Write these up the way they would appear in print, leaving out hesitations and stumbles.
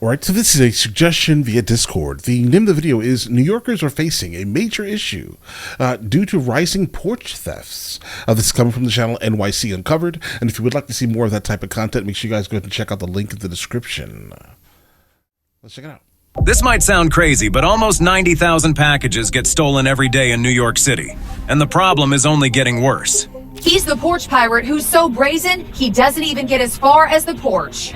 Alright, so this is a suggestion via Discord. The name of the video is New Yorkers are facing a major issue due to rising porch thefts. This is coming from the channel NYC Uncovered, and if you would like to see more of that type of content, make sure you guys go ahead and check out the link in the description. Let's check it out. This might sound crazy, but almost 90,000 packages get stolen every day in New York City, and the problem is only getting worse. He's the porch pirate who's so brazen, he doesn't even get as far as the porch.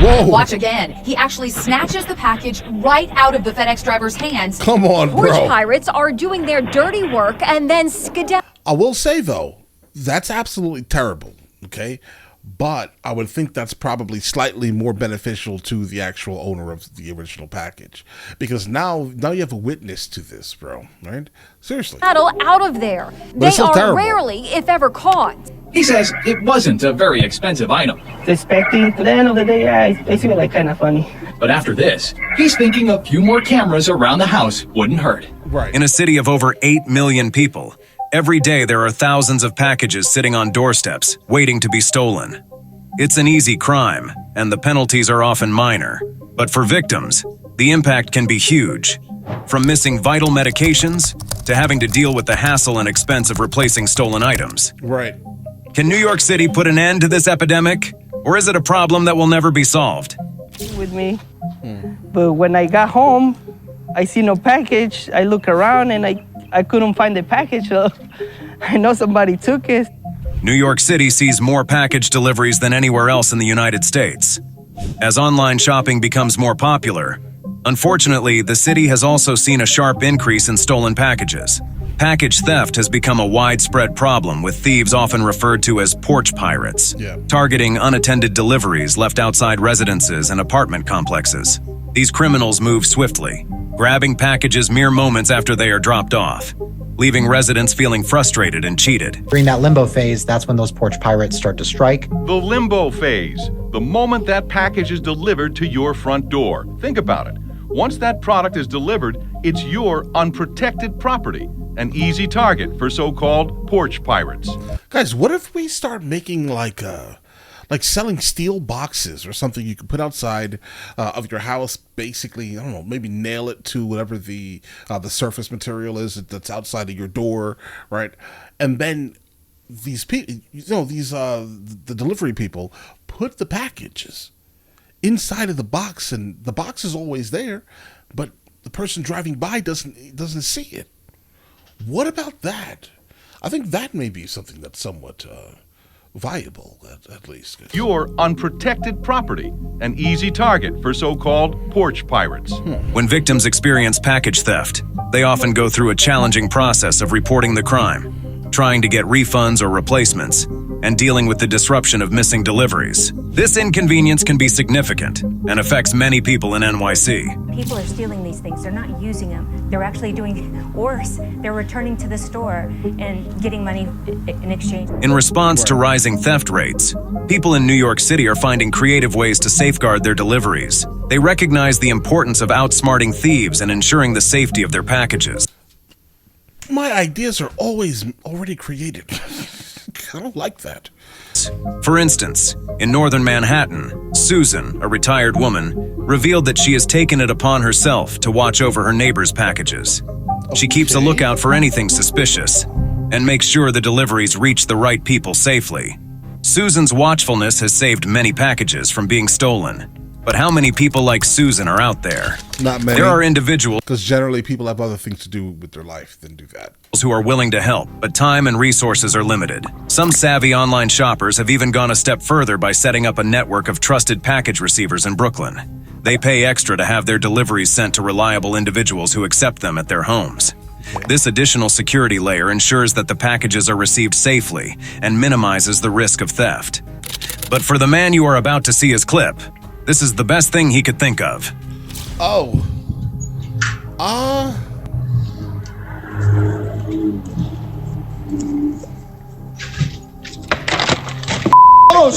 Whoa! Watch again. He actually snatches the package right out of the FedEx driver's hands. Come on, bro. Porch pirates are doing their dirty work and then skedaddle. I will say, though, that's absolutely terrible, okay? But I would think that's probably slightly more beneficial to the actual owner of the original package. Because now you have a witness to this, bro, right? Seriously. Out of there. They still are terrible. rarely, if ever, caught. He says it wasn't a very expensive item. Suspecting, at the end of the day, yeah, they seem like kind of funny. But after this, he's thinking a few more cameras around the house wouldn't hurt. Right. In a city of over 8 million people, every day there are thousands of packages sitting on doorsteps, waiting to be stolen. It's an easy crime, and the penalties are often minor. But for victims, the impact can be huge. From missing vital medications to having to deal with the hassle and expense of replacing stolen items. Right. Can New York City put an end to this epidemic? Or is it a problem that will never be solved? With me. But when I got home, I see no package. I look around and I couldn't find the package. So I know somebody took it. New York City sees more package deliveries than anywhere else in the United States. As online shopping becomes more popular, unfortunately, the city has also seen a sharp increase in stolen packages. Package theft has become a widespread problem, with thieves often referred to as porch pirates, targeting unattended deliveries left outside residences and apartment complexes. These criminals move swiftly, grabbing packages mere moments after they are dropped off, leaving residents feeling frustrated and cheated. During that limbo phase, that's when those porch pirates start to strike. The limbo phase, the moment that package is delivered to your front door. Think about it. Once that product is delivered, it's your unprotected property, an easy target for so-called porch pirates. Guys, what if we start making like selling steel boxes or something you can put outside of your house, basically, I don't know, maybe nail it to whatever the surface material is that's outside of your door, right? And then these people, the delivery people put the packages inside of the box, and the box is always there, but the person driving by doesn't see it. What about that? I think that may be something that's somewhat viable, at least. Your unprotected property, an easy target for so-called porch pirates. When victims experience package theft, they often go through a challenging process of reporting the crime, trying to get refunds or replacements, and dealing with the disruption of missing deliveries. This inconvenience can be significant and affects many people in NYC. People are stealing these things. They're not using them. They're actually doing worse. They're returning to the store and getting money in exchange. In response to rising theft rates, people in New York City are finding creative ways to safeguard their deliveries. They recognize the importance of outsmarting thieves and ensuring the safety of their packages. My ideas are already created. I don't like that. For instance, in northern Manhattan, Susan, a retired woman, revealed that she has taken it upon herself to watch over her neighbors' packages. She keeps a lookout for anything suspicious and makes sure the deliveries reach the right people safely. Susan's watchfulness has saved many packages from being stolen. But how many people like Susan are out there? Not many. There are individuals, because generally people have other things to do with their life than do that, who are willing to help, but time and resources are limited. Some savvy online shoppers have even gone a step further by setting up a network of trusted package receivers in Brooklyn. They pay extra to have their deliveries sent to reliable individuals who accept them at their homes. This additional security layer ensures that the packages are received safely and minimizes the risk of theft. But for the man you are about to see his clip, this is the best thing he could think of. Oh. Yo,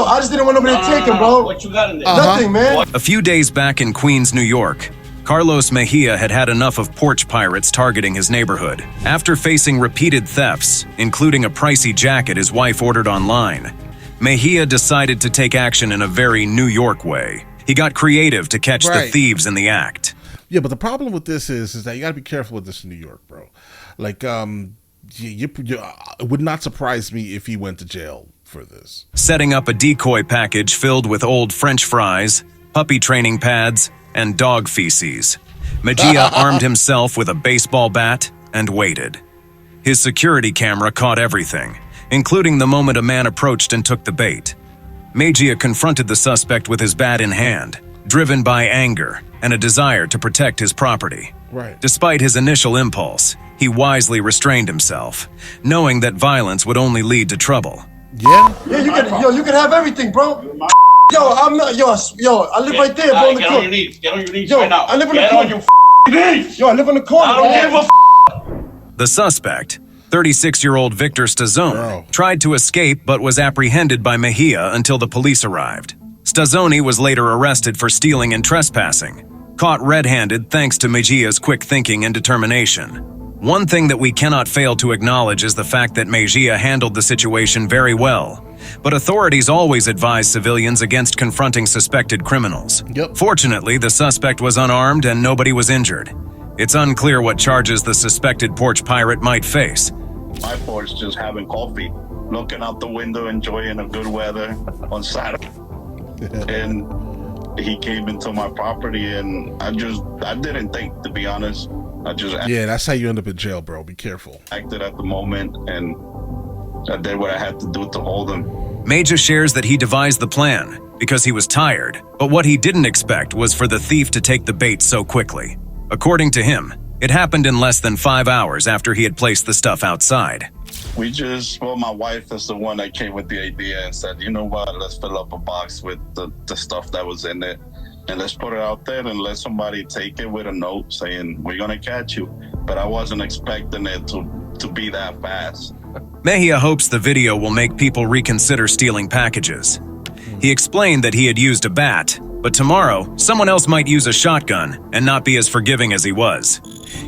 I just didn't want nobody to take him, bro. What you got in there? Nothing, man. A few days back in Queens, New York, Carlos Mejia had enough of porch pirates targeting his neighborhood. After facing repeated thefts, including a pricey jacket his wife ordered online, Mejia decided to take action in a very New York way. He got creative to catch the thieves in the act. Yeah, but the problem with this is that you got to be careful with this in New York, bro. Like, it would not surprise me if he went to jail for this. Setting up a decoy package filled with old French fries, puppy training pads, and dog feces. Mejia armed himself with a baseball bat and waited. His security camera caught everything, including the moment a man approached and took the bait. Mejia confronted the suspect with his bat in hand, driven by anger and a desire to protect his property. Right. Despite his initial impulse, he wisely restrained himself, knowing that violence would only lead to trouble. Yeah? Yeah, you can have everything, bro. Yo, I'm not, yo, I live right there, bro, in the corner. Get on your knees Yo, right now. I live in the Get corner. on your knees. Yo, I live in the corner, I bro. don't give a The suspect, 36-year-old Victor Stazzone, tried to escape but was apprehended by Mejia until the police arrived. Stazzone was later arrested for stealing and trespassing, caught red-handed thanks to Mejia's quick thinking and determination. One thing that we cannot fail to acknowledge is the fact that Mejia handled the situation very well. But authorities always advise civilians against confronting suspected criminals. Fortunately, the suspect was unarmed and nobody was injured. It's unclear what charges the suspected porch pirate might face. My porch, just having coffee, looking out the window, enjoying a good weather on Saturday. And he came into my property and I didn't think, to be honest. Yeah, that's how you end up in jail, bro. Be careful. Acted at the moment and I did what I had to do to hold him. Mejia shares that he devised the plan because he was tired, but what he didn't expect was for the thief to take the bait so quickly. According to him, it happened in less than 5 hours after he had placed the stuff outside. My wife is the one that came with the idea and said, you know what, let's fill up a box with the stuff that was in it. And let's put it out there and let somebody take it with a note saying, we're going to catch you. But I wasn't expecting it to be that fast. Mejia hopes the video will make people reconsider stealing packages. He explained that he had used a bat, but tomorrow, someone else might use a shotgun and not be as forgiving as he was.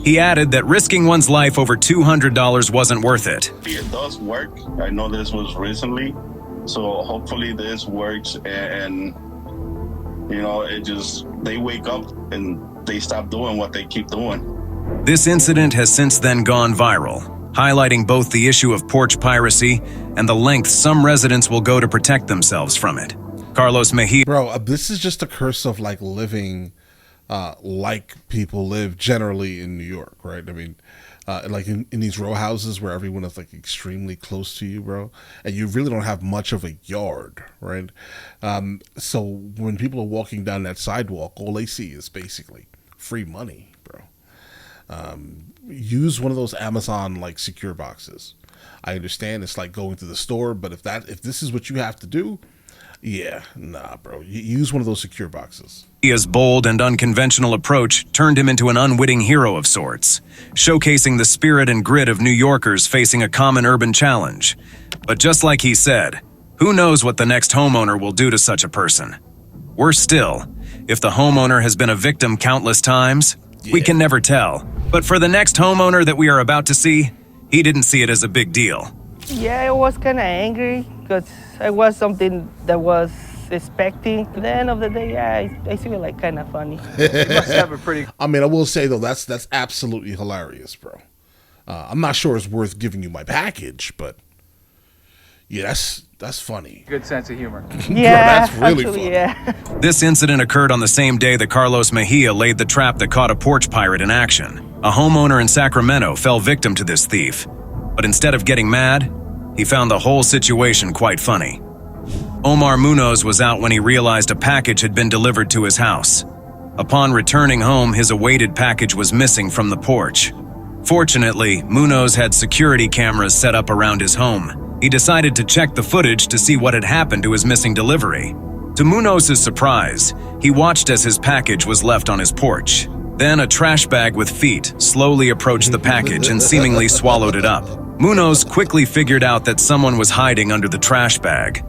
He added that risking one's life over $200 wasn't worth it. It does work. I know this was recently, so hopefully this works and they wake up and they stop doing what they keep doing. This incident has since then gone viral, highlighting both the issue of porch piracy and the length some residents will go to protect themselves from it. Carlos Mejia. Bro, this is just a curse of like living like people live generally in New York, right? I mean, like in these row houses where everyone is like extremely close to you, bro, and you really don't have much of a yard, right? So when people are walking down that sidewalk, all they see is basically free money, bro. Use one of those Amazon like secure boxes. I understand it's like going to the store, but if this is what you have to do, yeah, nah, bro. Use one of those secure boxes. His bold and unconventional approach turned him into an unwitting hero of sorts, showcasing the spirit and grit of New Yorkers facing a common urban challenge. But just like he said, who knows what the next homeowner will do to such a person? Worse still, if the homeowner has been a victim countless times, we can never tell. But for the next homeowner that we are about to see, he didn't see it as a big deal. Yeah, I was kind of angry because it was something that was expecting. At the end of the day, yeah, I see it like kind of funny. I mean, I will say though, that's absolutely hilarious, bro. I'm not sure it's worth giving you my package, but yeah, that's funny. Good sense of humor. Yeah, that's really actually, funny. Yeah. This incident occurred on the same day that Carlos Mejia laid the trap that caught a porch pirate in action. A homeowner in Sacramento fell victim to this thief. But instead of getting mad, he found the whole situation quite funny. Omar Munoz was out when he realized a package had been delivered to his house. Upon returning home, his awaited package was missing from the porch. Fortunately, Munoz had security cameras set up around his home. He decided to check the footage to see what had happened to his missing delivery. To Munoz's surprise, he watched as his package was left on his porch. Then a trash bag with feet slowly approached the package and seemingly swallowed it up. Munoz quickly figured out that someone was hiding under the trash bag.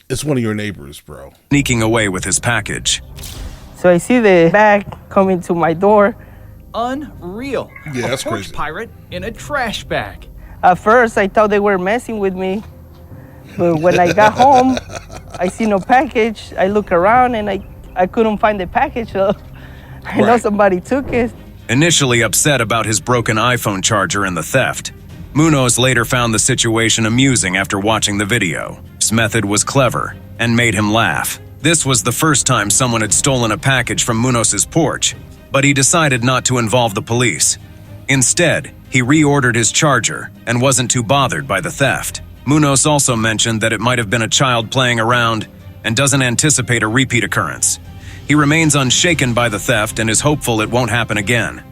It's one of your neighbors, bro. Sneaking away with his package. So I see the bag coming to my door. Unreal. Yeah, that's a porch crazy. pirate in a trash bag. At first, I thought they were messing with me. But when I got home, I see no package. I look around and I couldn't find the package, so I know somebody took it. Initially upset about his broken iPhone charger and the theft, Munoz later found the situation amusing after watching the video. His method was clever and made him laugh. This was the first time someone had stolen a package from Munoz's porch, but he decided not to involve the police. Instead, he reordered his charger and wasn't too bothered by the theft. Munoz also mentioned that it might have been a child playing around and doesn't anticipate a repeat occurrence. He remains unshaken by the theft and is hopeful it won't happen again.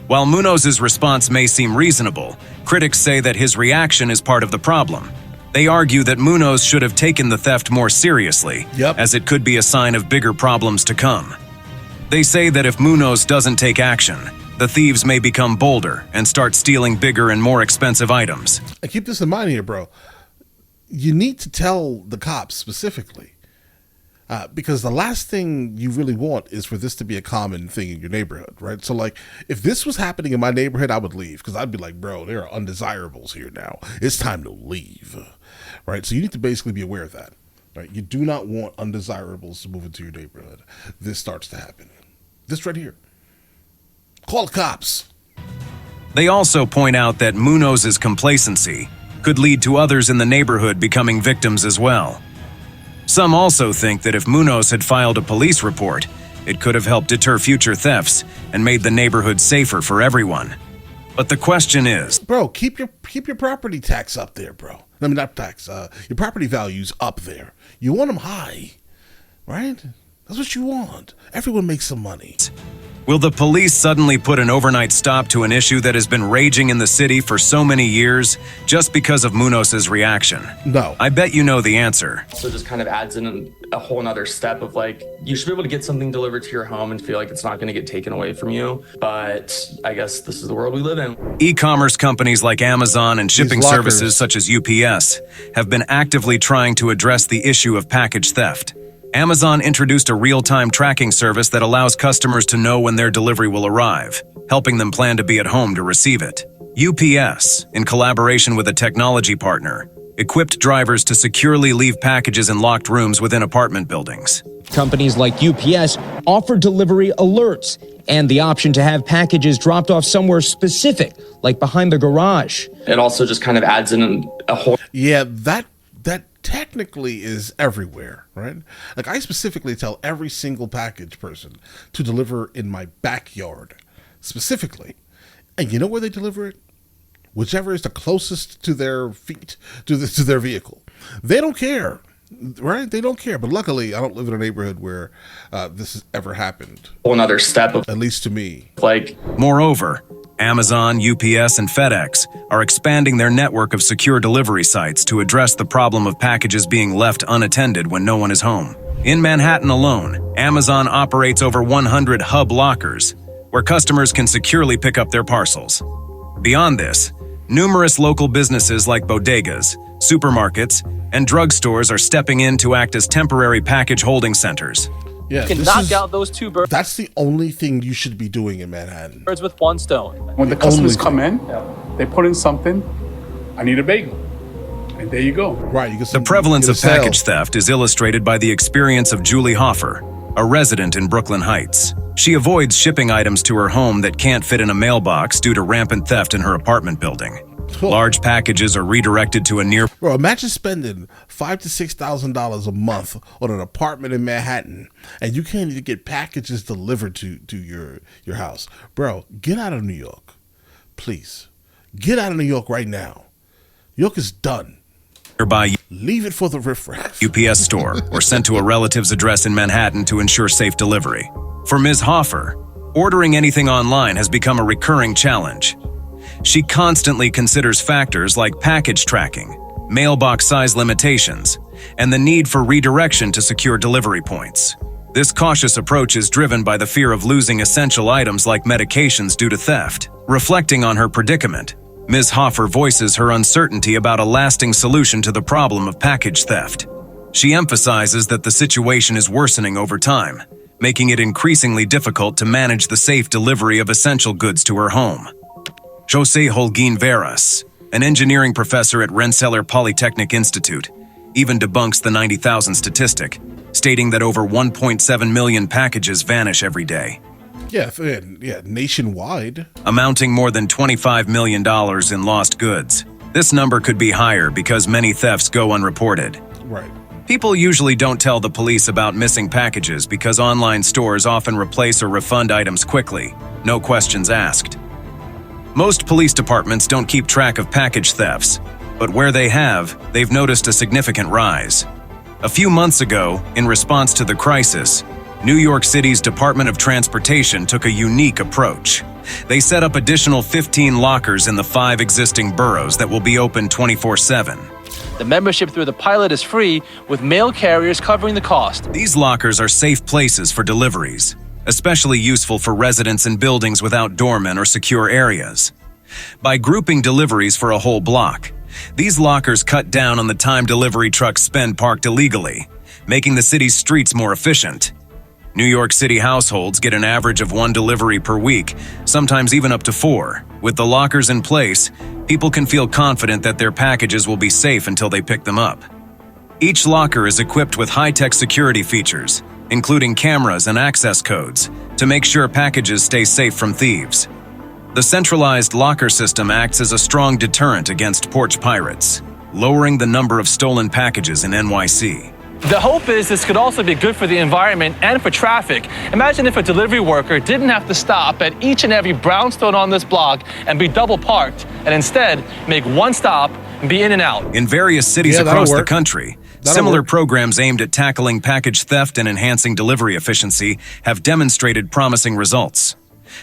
While Munoz's response may seem reasonable, critics say that his reaction is part of the problem. They argue that Munoz should have taken the theft more seriously, as it could be a sign of bigger problems to come. They say that if Munoz doesn't take action, the thieves may become bolder and start stealing bigger and more expensive items. And keep this in mind here, bro. You need to tell the cops specifically, because the last thing you really want is for this to be a common thing in your neighborhood, right? So, like, if this was happening in my neighborhood, I would leave, because I'd be like, bro, there are undesirables here now. It's time to leave, right? So you need to basically be aware of that, right? You do not want undesirables to move into your neighborhood. This starts to happen. This right here. Call the cops. They also point out that Munoz's complacency could lead to others in the neighborhood becoming victims as well. Some also think that if Munoz had filed a police report, it could have helped deter future thefts and made the neighborhood safer for everyone. But the question is, bro, keep your property tax up there, bro. I mean, not tax. Your property values up there. You want them high, right? That's what you want. Everyone makes some money. will the police suddenly put an overnight stop to an issue that has been raging in the city for so many years just because of Munoz's reaction? No. I bet you know the answer. So it just kind of adds in a whole nother step of like, you should be able to get something delivered to your home and feel like it's not going to get taken away from you. But I guess this is the world we live in. E-commerce companies like Amazon and shipping services such as UPS have been actively trying to address the issue of package theft. Amazon introduced a real-time tracking service that allows customers to know when their delivery will arrive, helping them plan to be at home to receive it. UPS, in collaboration with a technology partner, equipped drivers to securely leave packages in locked rooms within apartment buildings. Companies like UPS offer delivery alerts and the option to have packages dropped off somewhere specific, like behind the garage. It also just kind of adds in a whole... Yeah, that technically is everywhere, right? Like, I specifically tell every single package person to deliver in my backyard, specifically. And you know where they deliver it? Whichever is the closest to their feet, to their vehicle. They don't care, right? They don't care. But luckily, I don't live in a neighborhood where this has ever happened. Whole another step of... At least to me. Like... Moreover, Amazon, UPS, and FedEx are expanding their network of secure delivery sites to address the problem of packages being left unattended when no one is home. In Manhattan alone, Amazon operates over 100 hub lockers, where customers can securely pick up their parcels. Beyond this, numerous local businesses like bodegas, supermarkets, and drugstores are stepping in to act as temporary package holding centers. Yeah, you can knock out those two birds. That's the only thing you should be doing in Manhattan. Birds with one stone. When the customers come in, they put in something, I need a bagel. And there you go. Right. The prevalence of package theft is illustrated by the experience of Julie Hoffer, a resident in Brooklyn Heights. She avoids shipping items to her home that can't fit in a mailbox due to rampant theft in her apartment building. Large packages are redirected to a near... Bro, imagine spending $5,000 to $6,000 a month on an apartment in Manhattan, and you can't even get packages delivered to your house. Bro, get out of New York. Please. Get out of New York right now. New York is done. Leave it for the riffraff. UPS store or sent to a relative's address in Manhattan to ensure safe delivery. For Ms. Hoffer, ordering anything online has become a recurring challenge. She constantly considers factors like package tracking, mailbox size limitations, and the need for redirection to secure delivery points. This cautious approach is driven by the fear of losing essential items like medications due to theft. Reflecting on her predicament, Ms. Hoffer voices her uncertainty about a lasting solution to the problem of package theft. She emphasizes that the situation is worsening over time, making it increasingly difficult to manage the safe delivery of essential goods to her home. Jose Holguin Veras, an engineering professor at Rensselaer Polytechnic Institute, even debunks the 90,000 statistic, stating that over 1.7 million packages vanish every day. Yeah, nationwide. Amounting more than $25 million in lost goods. This number could be higher because many thefts go unreported. Right. People usually don't tell the police about missing packages because online stores often replace or refund items quickly, no questions asked. Most police departments don't keep track of package thefts, but where they have, they've noticed a significant rise. A few months ago, in response to the crisis, New York City's Department of Transportation took a unique approach. They set up additional 15 lockers in the 5 existing boroughs that will be open 24/7. The membership through the pilot is free, with mail carriers covering the cost. These lockers are safe places for deliveries, especially useful for residents in buildings without doormen or secure areas. By grouping deliveries for a whole block, these lockers cut down on the time delivery trucks spend parked illegally, making the city's streets more efficient. New York City households get an average of 1 delivery per week, sometimes even up to 4. With the lockers in place, people can feel confident that their packages will be safe until they pick them up. Each locker is equipped with high-tech security features, including cameras and access codes, to make sure packages stay safe from thieves. The centralized locker system acts as a strong deterrent against porch pirates, lowering the number of stolen packages in NYC. The hope is this could also be good for the environment and for traffic. Imagine if a delivery worker didn't have to stop at each and every brownstone on this block and be double parked, and instead make one stop and be in and out. In various cities across the country, similar programs aimed at tackling package theft and enhancing delivery efficiency have demonstrated promising results.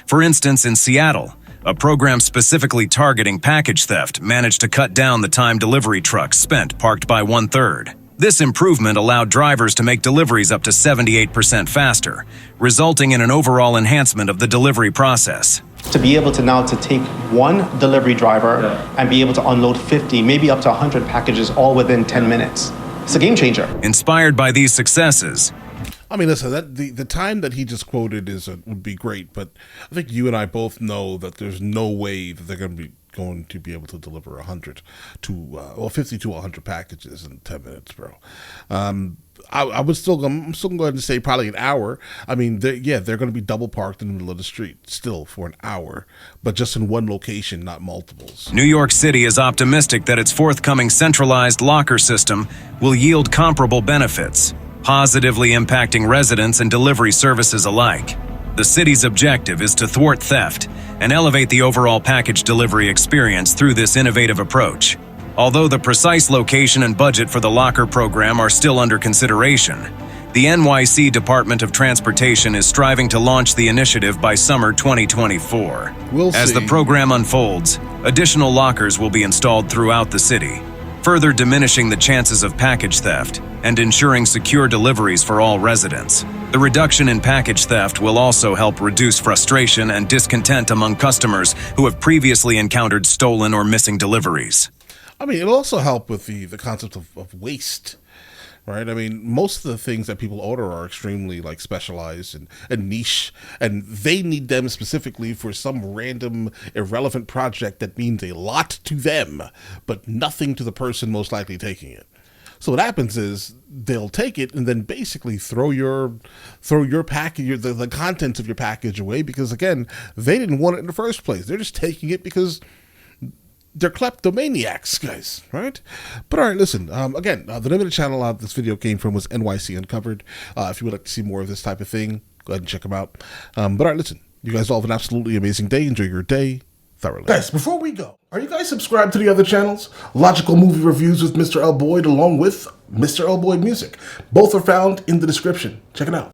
For instance, in Seattle, a program specifically targeting package theft managed to cut down the time delivery trucks spent parked by 1/3. This improvement allowed drivers to make deliveries up to 78% faster, resulting in an overall enhancement of the delivery process. To be able to now take one delivery driver and be able to unload 50, maybe up to 100 packages all within 10 minutes. It's a game changer. Inspired by these successes, I mean, listen, the time that he just quoted would be great, but I think you and I both know that there's no way that they're going to be able to deliver 50 to 100 packages in 10 minutes, bro. I'm still going to say probably an hour. I mean, they're going to be double parked in the middle of the street still for an hour, but just in one location, not multiples. New York City is optimistic that its forthcoming centralized locker system will yield comparable benefits, positively impacting residents and delivery services alike. The city's objective is to thwart theft and elevate the overall package delivery experience through this innovative approach. Although the precise location and budget for the locker program are still under consideration, the NYC Department of Transportation is striving to launch the initiative by summer 2024. As the program unfolds, additional lockers will be installed throughout the city, further diminishing the chances of package theft and ensuring secure deliveries for all residents. The reduction in package theft will also help reduce frustration and discontent among customers who have previously encountered stolen or missing deliveries. I mean, it'll also help with the concept of waste, right? I mean, most of the things that people order are extremely specialized and niche, and they need them specifically for some random irrelevant project that means a lot to them, but nothing to the person most likely taking it. So what happens is they'll take it and then basically throw your package, the contents of your package away, because again, they didn't want it in the first place. They're just taking it because they're kleptomaniacs, guys, right? But all right, listen, again, the name of the channel this video came from was NYC Uncovered. If you would like to see more of this type of thing, go ahead and check them out. But all right, listen, you guys all have an absolutely amazing day. Enjoy your day thoroughly. Guys, before we go, are you guys subscribed to the other channels? Logical Movie Reviews with Mr. L. Boyd along with Mr. L. Boyd Music. Both are found in the description. Check it out.